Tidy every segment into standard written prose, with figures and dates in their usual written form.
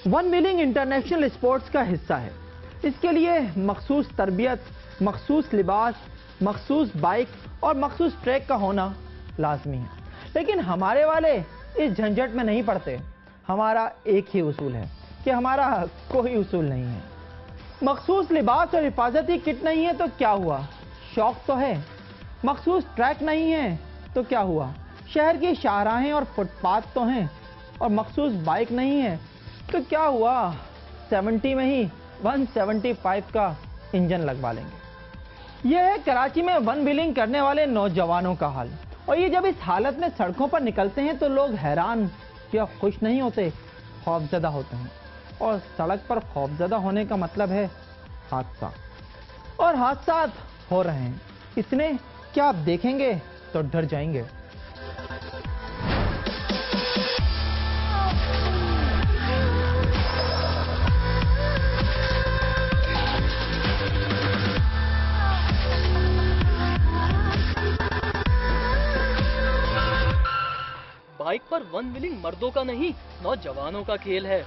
One wheeling international sports का हिस्सा है। इसके लिए मखसूस तरबियत, मखसूस लिबास, मखसूस बाइक और मखसूस ट्रैक का होना लाजमी है। लेकिन हमारे वाले इस झंझट में नहीं पड़ते। हमारा एक ही उसूल है कि हमारा कोई उसूल नहीं है। मखसूस लिबास और हिफाजती किट नहीं है तो क्या हुआ, शौक तो है। मखसूस ट्रैक नहीं है तो क्या हुआ, शहर की शाहराहें और फुटपाथ तो हैं। और मखसूस बाइक नहीं है तो क्या हुआ, 70 में ही 175 का इंजन लगवा लेंगे। यह है कराची में वन व्हीलिंग करने वाले नौजवानों का हाल। और ये जब इस हालत में सड़कों पर निकलते हैं तो लोग हैरान या खुश नहीं होते, खौफजदा होते हैं। और सड़क पर खौफजदा होने का मतलब है हादसा, और हादसा हो रहे हैं। इतने क्या आप देखेंगे तो डर जाएंगे। बाइक पर वन व्हीलिंग मर्दों का नहीं, नौजवानों का खेल है।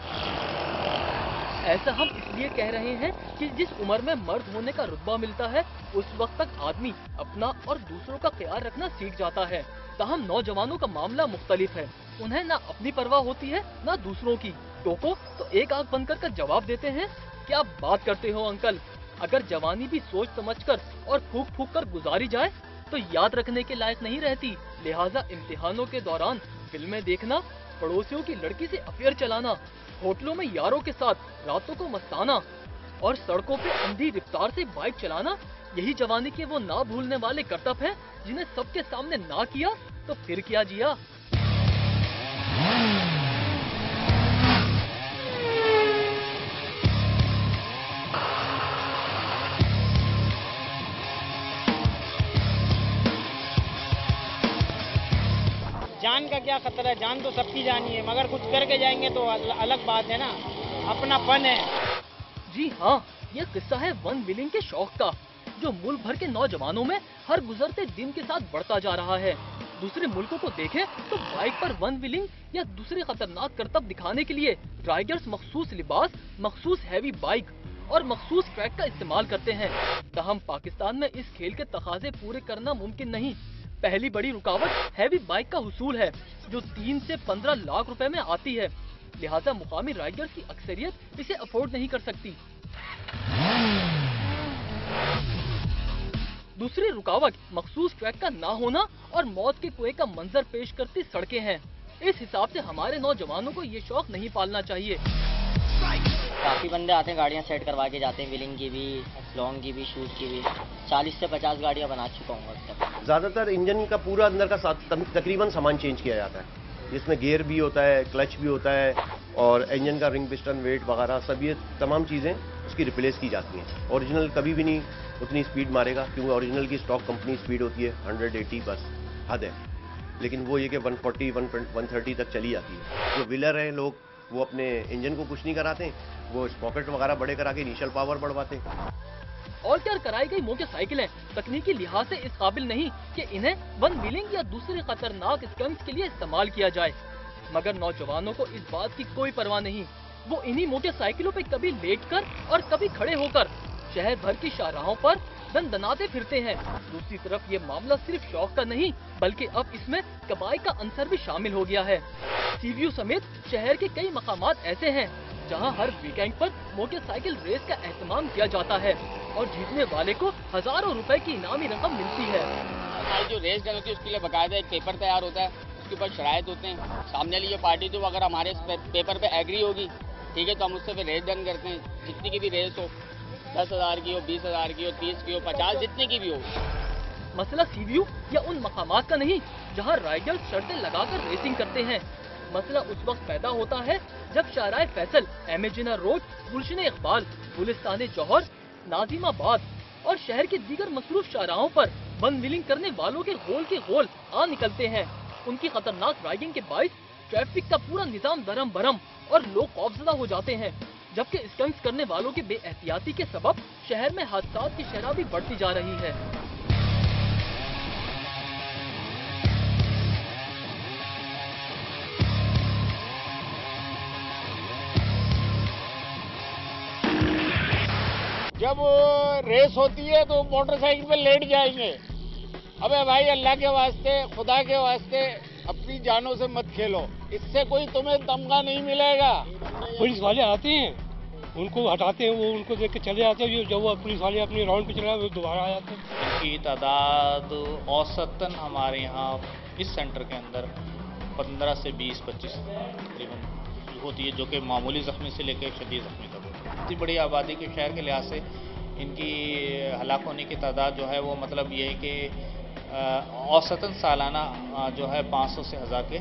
ऐसा हम इसलिए कह रहे हैं कि जिस उम्र में मर्द होने का रुतबा मिलता है उस वक्त तक आदमी अपना और दूसरों का ख्याल रखना सीख जाता है। ताहम नौजवानों का मामला मुख्तलिफ है। उन्हें ना अपनी परवाह होती है ना दूसरों की। टोको तो एक आंख बंद कर जवाब देते हैं, क्या बात करते हो अंकल। अगर जवानी भी सोच समझकर और फूक फूक कर गुजारी जाए तो याद रखने के लायक नहीं रहती। लिहाजा इम्तिहानों के दौरान फिल्में देखना, पड़ोसियों की लड़की से अफेयर चलाना, होटलों में यारों के साथ रातों को मस्ताना और सड़कों पे अंधी रफ्तार से बाइक चलाना, यही जवानी के वो ना भूलने वाले करतब हैं जिन्हें सबके सामने ना किया तो फिर क्या जिया। जान का क्या खतरा है, जान तो सबकी जानी है, मगर कुछ करके जाएंगे तो अलग बात है ना, अपना फन है। जी हाँ, ये किस्सा है वन व्हीलिंग के शौक का, जो मुल्क भर के नौजवानों में हर गुजरते दिन के साथ बढ़ता जा रहा है। दूसरे मुल्कों को देखें तो बाइक पर वन व्हीलिंग या दूसरे खतरनाक करतब दिखाने के लिए राइडर्स मखसूस लिबास, मखसूस हैवी बाइक और मखसूस ट्रैक का इस्तेमाल करते हैं। ताहम पाकिस्तान में इस खेल के तकाजे पूरे करना मुमकिन नहीं। पहली बड़ी रुकावट हैवी बाइक का हुसूल है, जो 3 से 15 लाख रुपए में आती है। लिहाजा मुकामी राइडर्स की अक्सरियत इसे अफोर्ड नहीं कर सकती। दूसरी रुकावट मखसूस ट्रैक का ना होना और मौत के कुएं का मंजर पेश करती सड़कें हैं। इस हिसाब से हमारे नौजवानों को ये शौक नहीं पालना चाहिए। काफ़ी बंदे आते हैं, गाड़ियाँ सेट करवा के जाते हैं, व्हीलिंग की भी, लॉन्ग की भी, शूट की भी। 40 से 50 गाड़ियाँ बना चुका हूँ अब तक। ज़्यादातर इंजन का पूरा अंदर का तकरीबन सामान चेंज किया जाता है, जिसमें गियर भी होता है, क्लच भी होता है और इंजन का रिंग पिस्टन, वेट वगैरह सब, ये तमाम चीज़ें उसकी रिप्लेस की जाती हैं। ओरिजिनल कभी भी नहीं उतनी स्पीड मारेगा, क्योंकि ओरिजिनल की स्टॉक कंपनी स्पीड होती है 180, बस हद है। लेकिन वो ये कि 140, 130 तक चली जाती है। जो व्हीलर हैं लोग, वो अपने इंजन को कुछ नहीं कराते, वो स्पॉकेट वगैरह बड़े करा के इनिशियल पावर बढ़वाते हैं। ऑल्टर कराई गई मोटरसाइकिलें तकनीकी लिहाज से इस काबिल नहीं कि इन्हें वन व्हीलिंग या दूसरे खतरनाक स्टंट्स के लिए इस्तेमाल किया जाए, मगर नौजवानों को इस बात की कोई परवाह नहीं। वो इन्हीं मोटरसाइकिलों पे कभी लेटकर और कभी खड़े होकर शहर भर की शाहराहों पर दनदनाते फिरते हैं। दूसरी तरफ ये मामला सिर्फ शौक का नहीं, बल्कि अब इसमें कमाई का अंसर भी शामिल हो गया है। सीव्यू समेत शहर के कई मकामात ऐसे हैं जहां हर वीकेंड पर मोटरसाइकिल रेस का एहतमाम किया जाता है और जीतने वाले को हजारों रुपए की इनामी रकम मिलती है। हमारी जो रेस डन होती है उसके लिए बाकायदा एक पेपर तैयार होता है, उसके ऊपर शराइत होते हैं। सामने वाली जो पार्टी तो अगर हमारे पेपर पे एग्री होगी, ठीक है, तो हम उससे फिर रेस डन करते हैं। जितनी की भी रेस हो, 10,000 की हो, 20,000 की हो, 30 की हो, 50, जितने की भी हो। मसला सीव्यू या उन मकामात का नहीं जहां राइडर्स शर्तें लगाकर रेसिंग करते हैं। मसला उस वक्त पैदा होता है जब शाहराए फैसल, एमेजिना रोड, गुलशन इकबाल, गुलिस्तान जौहर, नाजिमाबाद और शहर के दीगर मसरूफ शाहराहों पर वन व्हीलिंग करने वालों के गोल आ निकलते हैं। उनकी खतरनाक राइडिंग के बाइस ट्रैफिक का पूरा निजाम दरम भरम और लोग खौफजदा हो जाते हैं, जबकि स्टंट्स करने वालों की बेएहतियाती के सबब शहर में हादसात की शरह भी बढ़ती जा रही है। जब रेस होती है तो मोटरसाइकिल पे लेट जाएंगे। अबे भाई, अल्लाह के वास्ते, खुदा के वास्ते अपनी जानों से मत खेलो, इससे कोई तुम्हें तमगा नहीं मिलेगा। पुलिस वाले आते हैं, उनको हटाते हैं, वो उनको देख के चले जाते हैं। जब वो पुलिस वाले अपनी राउंड पे चले जाते हैं, वो दोबारा आ जाते हैं। इनकी तादाद औसतन हमारे यहाँ इस सेंटर के अंदर 15 से 20-25 तकरीबन होती है, जो कि मामूली जख्मी से लेकर शदीद जख्मी तक होती है। इतनी बड़ी आबादी के शहर के लिहाज से इनकी हलाक होने की तादाद जो है वो मतलब ये है कि औसतन सालाना जो है 500 से 1000 के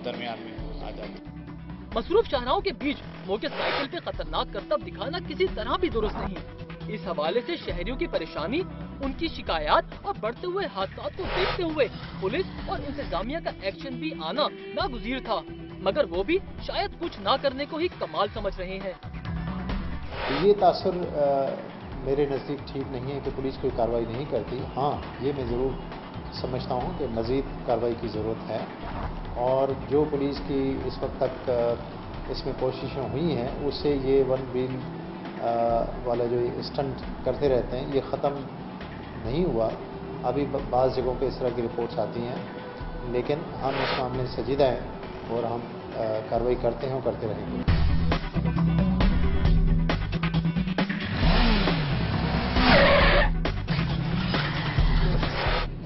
दरमियान में आ जाती है। मसरूफ शाहराहों के बीच मोटरसाइकिल पे खतरनाक करतब दिखाना किसी तरह भी दुरुस्त नहीं। इस हवाले से शहरियों की परेशानी, उनकी शिकायत और बढ़ते हुए हादसात को देखते हुए पुलिस और इंतजामिया का एक्शन भी आना नागुज़ीर था, मगर वो भी शायद कुछ ना करने को ही कमाल समझ रहे हैं। ये तासुर मेरे नज़दीक ठीक नहीं है कि पुलिस कोई कार्रवाई नहीं करती। हाँ, ये मैं ज़रूर समझता हूँ कि मज़ीद कार्रवाई की ज़रूरत है, और जो पुलिस की इस वक्त तक इसमें कोशिशें हुई हैं उससे ये वन व्हील वाला जो स्टंट करते रहते हैं ये ख़त्म नहीं हुआ। अभी बाज़ जगहों पे इस तरह की रिपोर्ट्स आती हैं, लेकिन हम इस मामले से संजीदा हैं और हम कार्रवाई करते हैं और करते रहेंगे।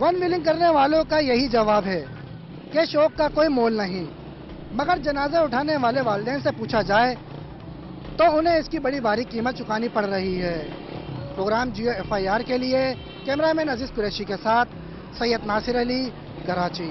वन व्हीलिंग करने वालों का यही जवाब है कि शौक का कोई मोल नहीं, मगर जनाजा उठाने वाले वालिदैन से पूछा जाए तो उन्हें इसकी बड़ी भारी कीमत चुकानी पड़ रही है। प्रोग्राम जियो FIR के लिए कैमरामैन अजीज कुरैशी के साथ सैयद नासिर अली, कराची।